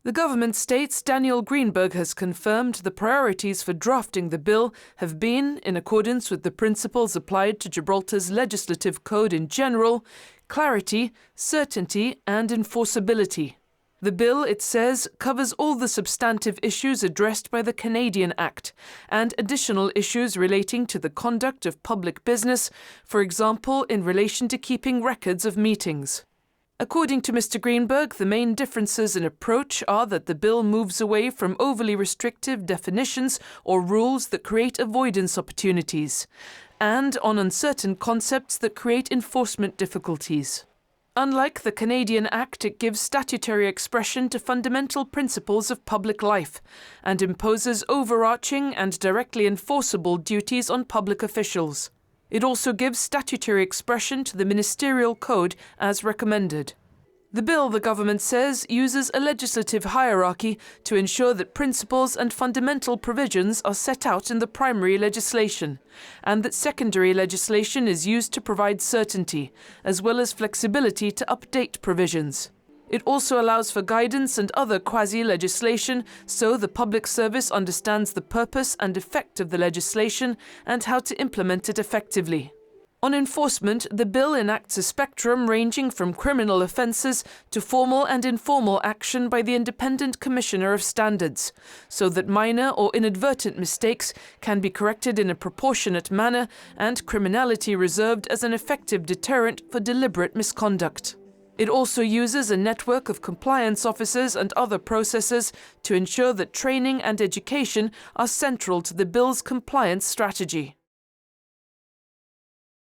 The government states Daniel Greenberg has confirmed the priorities for drafting the bill have been, in accordance with the principles applied to Gibraltar's legislative code in general, clarity, certainty and enforceability. The bill, it says, covers all the substantive issues addressed by the Canadian Act and additional issues relating to the conduct of public business, for example, in relation to keeping records of meetings. According to Mr. Greenberg, the main differences in approach are that the bill moves away from overly restrictive definitions or rules that create avoidance opportunities, and on uncertain concepts that create enforcement difficulties. Unlike the Canadian Act, it gives statutory expression to fundamental principles of public life and imposes overarching and directly enforceable duties on public officials. It also gives statutory expression to the ministerial code as recommended. The bill, the government says, uses a legislative hierarchy to ensure that principles and fundamental provisions are set out in the primary legislation, and that secondary legislation is used to provide certainty, as well as flexibility to update provisions. It also allows for guidance and other quasi-legislation so the public service understands the purpose and effect of the legislation and how to implement it effectively. On enforcement, the bill enacts a spectrum ranging from criminal offences to formal and informal action by the Independent Commissioner of Standards, so that minor or inadvertent mistakes can be corrected in a proportionate manner and criminality reserved as an effective deterrent for deliberate misconduct. It also uses a network of compliance officers and other processes to ensure that training and education are central to the bill's compliance strategy.